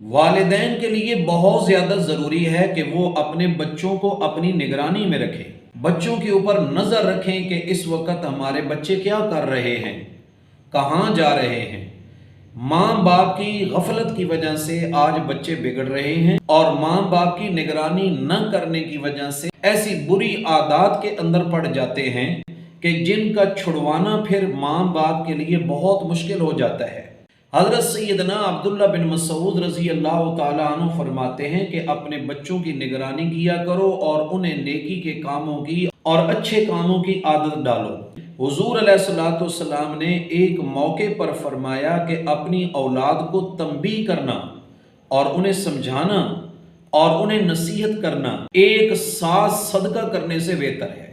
والدین کے لیے بہت زیادہ ضروری ہے کہ وہ اپنے بچوں کو اپنی نگرانی میں رکھیں، بچوں کے اوپر نظر رکھیں کہ اس وقت ہمارے بچے کیا کر رہے ہیں، کہاں جا رہے ہیں۔ ماں باپ کی غفلت کی وجہ سے آج بچے بگڑ رہے ہیں، اور ماں باپ کی نگرانی نہ کرنے کی وجہ سے ایسی بری عادات کے اندر پڑ جاتے ہیں کہ جن کا چھڑوانا پھر ماں باپ کے لیے بہت مشکل ہو جاتا ہے۔ حضرت سیدنا عبداللہ بن مسعود رضی اللہ تعالیٰ عنہ فرماتے ہیں کہ اپنے بچوں کی نگرانی کیا کرو اور انہیں نیکی کے کاموں کی اور اچھے کاموں کی عادت ڈالو۔ حضور علیہ السلام نے ایک موقع پر فرمایا کہ اپنی اولاد کو تنبیہ کرنا اور انہیں سمجھانا اور انہیں نصیحت کرنا ایک ساتھ صدقہ کرنے سے بہتر ہے۔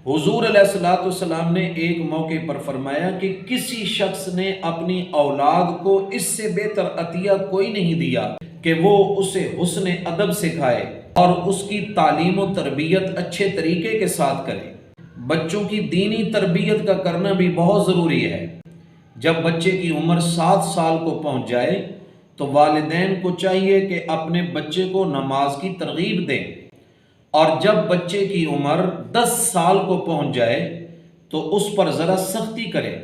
حضور علیہ السلام نے ایک موقع پر فرمایا کہ کسی شخص نے اپنی اولاد کو اس سے بہتر عطیہ کوئی نہیں دیا کہ وہ اسے حسن ادب سکھائے اور اس کی تعلیم و تربیت اچھے طریقے کے ساتھ کرے۔ بچوں کی دینی تربیت کا کرنا بھی بہت ضروری ہے۔ جب بچے کی عمر 7 سال کو پہنچ جائے تو والدین کو چاہیے کہ اپنے بچے کو نماز کی ترغیب دیں، اور جب بچے کی عمر 10 سال کو پہنچ جائے تو اس پر ذرا سختی کریں،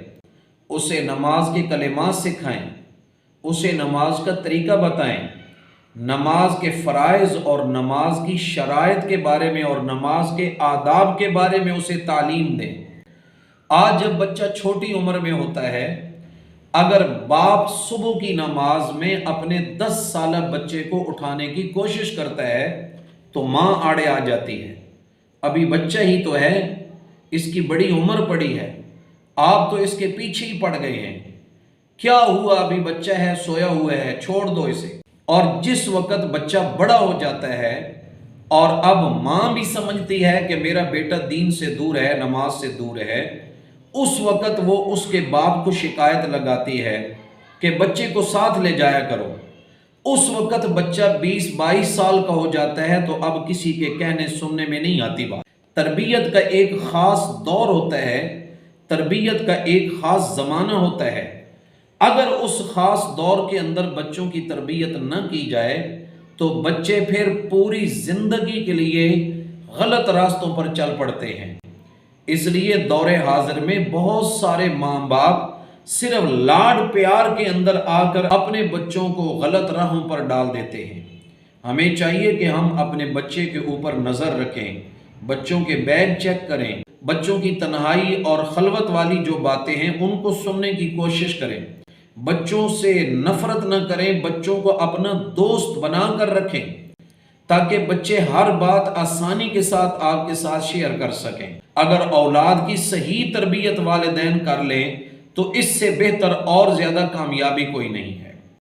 اسے نماز کے کلمات سکھائیں، اسے نماز کا طریقہ بتائیں، نماز کے فرائض اور نماز کی شرائط کے بارے میں اور نماز کے آداب کے بارے میں اسے تعلیم دیں۔ آج جب بچہ چھوٹی عمر میں ہوتا ہے، اگر باپ صبح کی نماز میں اپنے 10 سالہ بچے کو اٹھانے کی کوشش کرتا ہے تو ماں آڑے آ جاتی ہے، ابھی بچہ ہی تو ہے، اس کی بڑی عمر پڑی ہے، آپ تو اس کے پیچھے ہی پڑ گئے ہیں، کیا ہوا، ابھی بچہ ہے، سویا ہوا ہے، چھوڑ دو اسے۔ اور جس وقت بچہ بڑا ہو جاتا ہے اور اب ماں بھی سمجھتی ہے کہ میرا بیٹا دین سے دور ہے، نماز سے دور ہے، اس وقت وہ اس کے باپ کو شکایت لگاتی ہے کہ بچے کو ساتھ لے جایا کرو۔ اس وقت بچہ 20-22 سال کا ہو جاتا ہے تو اب کسی کے کہنے سننے میں نہیں آتی بات۔ تربیت کا ایک خاص دور ہوتا ہے، تربیت کا ایک خاص زمانہ ہوتا ہے۔ اگر اس خاص دور کے اندر بچوں کی تربیت نہ کی جائے تو بچے پھر پوری زندگی کے لیے غلط راستوں پر چل پڑتے ہیں۔ اس لیے دور حاضر میں بہت سارے ماں باپ صرف لاڈ پیار کے اندر آ کر اپنے بچوں کو غلط راہوں پر ڈال دیتے ہیں۔ ہمیں چاہیے کہ ہم اپنے بچے کے اوپر نظر رکھیں، بچوں کے بیگ چیک کریں، بچوں کی تنہائی اور خلوت والی جو باتیں ہیں ان کو سننے کی کوشش کریں، بچوں سے نفرت نہ کریں، بچوں کو اپنا دوست بنا کر رکھیں تاکہ بچے ہر بات آسانی کے ساتھ آپ کے ساتھ شیئر کر سکیں۔ اگر اولاد کی صحیح تربیت والدین کر لیں تو اس سے بہتر اور زیادہ کامیابی کوئی نہیں ہے۔